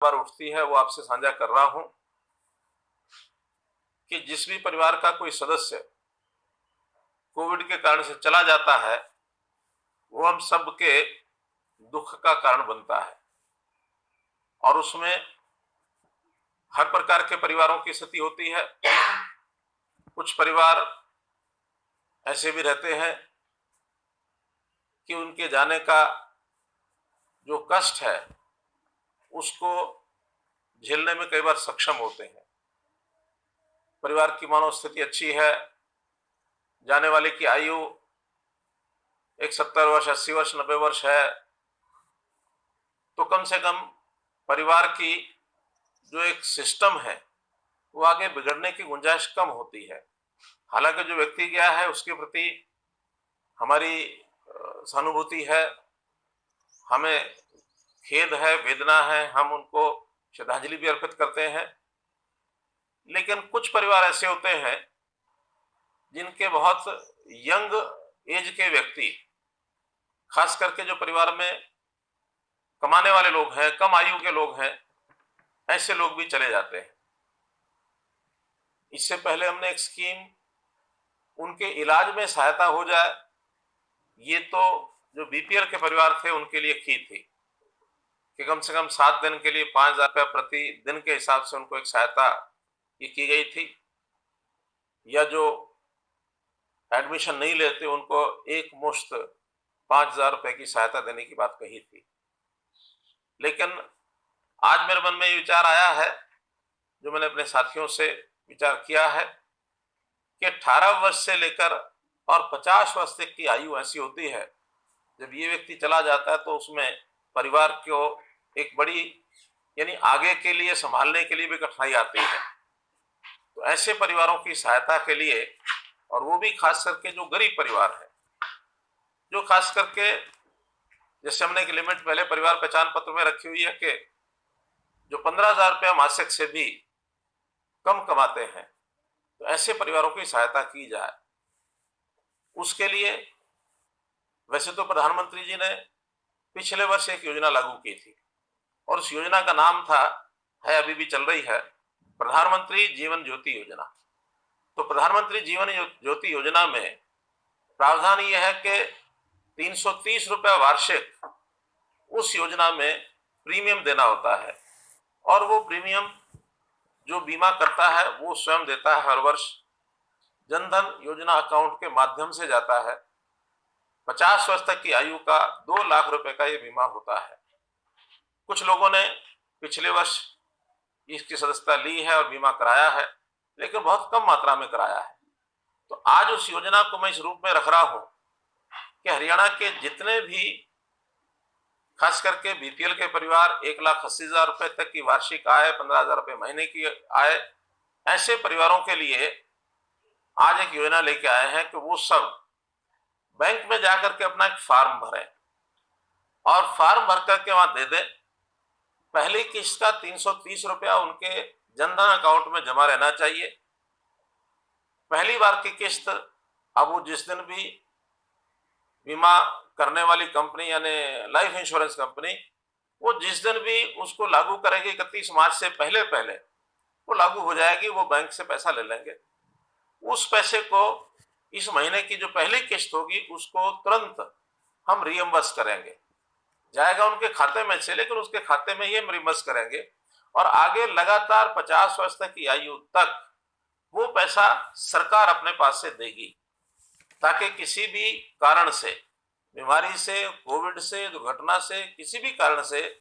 बार उठती है वो आपसे साझा कर रहा हूं कि जिस भी परिवार का कोई सदस्य कोविड के कारण से चला जाता है वो हम सबके दुख का कारण बनता है और उसमें हर प्रकार के परिवारों की स्थिति होती है। कुछ परिवार ऐसे भी रहते हैं कि उनके जाने का जो कष्ट है उसको झेलने में कई बार सक्षम होते हैं। परिवार की मानव स्थिति अच्छी है, जाने वाले की आयु एक 70 वर्ष, 80 वर्ष, 90 वर्ष है, तो कम से कम परिवार की जो एक सिस्टम है वो आगे बिगड़ने की गुंजाइश कम होती है। हालांकि जो व्यक्ति गया है उसके प्रति हमारी सहानुभूति है, हमें खेद है, वेदना है, हम उनको श्रद्धांजलि भी अर्पित करते हैं। लेकिन कुछ परिवार ऐसे होते हैं जिनके बहुत यंग एज के व्यक्ति, खास करके जो परिवार में कमाने वाले लोग हैं, कम आयु के लोग हैं, ऐसे लोग भी चले जाते हैं। इससे पहले हमने एक स्कीम उनके इलाज में सहायता हो जाए, ये तो जो बीपीएल के परिवार थे उनके लिए की थी कि कम से कम 7 दिन के लिए 5,000 रुपया प्रति दिन के हिसाब से उनको एक सहायता ये की गई थी, या जो एडमिशन नहीं लेते उनको एक मुश्त 5,000 रुपए की सहायता देने की बात कही थी। लेकिन आज मेरे मन में ये विचार आया है, जो मैंने अपने साथियों से विचार किया है, कि 18 वर्ष से लेकर और 50 वर्ष तक की आयु ऐसी होती है जब ये व्यक्ति चला जाता है तो उसमें परिवार को एक बड़ी यानी आगे के लिए संभालने के लिए भी कठिनाई आती है। तो ऐसे परिवारों की सहायता के लिए, और वो भी खास करके जो गरीब परिवार है, जो खास करके जैसे हमने एक लिमिट पहले परिवार पहचान पत्र में रखी हुई है कि जो 15,000 रुपया मासिक से भी कम कमाते हैं, तो ऐसे परिवारों की सहायता की जाए। उसके लिए वैसे तो प्रधानमंत्री जी ने पिछले वर्ष एक योजना लागू की थी और उस योजना का नाम था, है अभी भी चल रही है, प्रधानमंत्री जीवन ज्योति योजना। तो प्रधानमंत्री जीवन ज्योति योजना में प्रावधान यह है कि 330 रुपया वार्षिक उस योजना में प्रीमियम देना होता है और वो प्रीमियम जो बीमा करता है वो स्वयं देता है। हर वर्ष जनधन योजना अकाउंट के माध्यम से जाता है। 50 वर्ष तक की आयु का 2 लाख रुपए का ये बीमा होता है। कुछ लोगों ने पिछले वर्ष इसकी सदस्यता ली है और बीमा कराया है, लेकिन बहुत कम मात्रा में कराया है। तो आज उस योजना को मैं इस रूप में रख रहा हूं कि हरियाणा के जितने भी खास करके बीपीएल के परिवार 1,80,000 रुपए तक की वार्षिक आय, 15,000 रुपए महीने की आय, ऐसे परिवारों के लिए आज एक योजना लेके आए हैं कि वो सब बैंक में जाकर के अपना एक फॉर्म भरें और फॉर्म भर करके वहां दे दें। पहली किस्त का 330 रुपया उनके जनधन अकाउंट में जमा रहना चाहिए। पहली बार की किस्त अब वो जिस दिन भी बीमा करने वाली कंपनी यानी लाइफ इंश्योरेंस कंपनी, वो जिस दिन भी उसको लागू करेगी 31 मार्च से पहले पहले वो लागू हो जाएगी, वो बैंक से पैसा ले लेंगे। उस पैसे को इस महीने की जो पहली किस्त होगी उसको तुरंत हम रियम्बर्स करेंगे, जाएगा उनके खाते में से, लेकिन उसके खाते में ही हम रियम्बर्स करेंगे और आगे लगातार 50 वर्ष तक की आयु तक वो पैसा सरकार अपने पास से देगी, ताकि किसी भी कारण से, बीमारी से, कोविड से, दुर्घटना से, किसी भी कारण से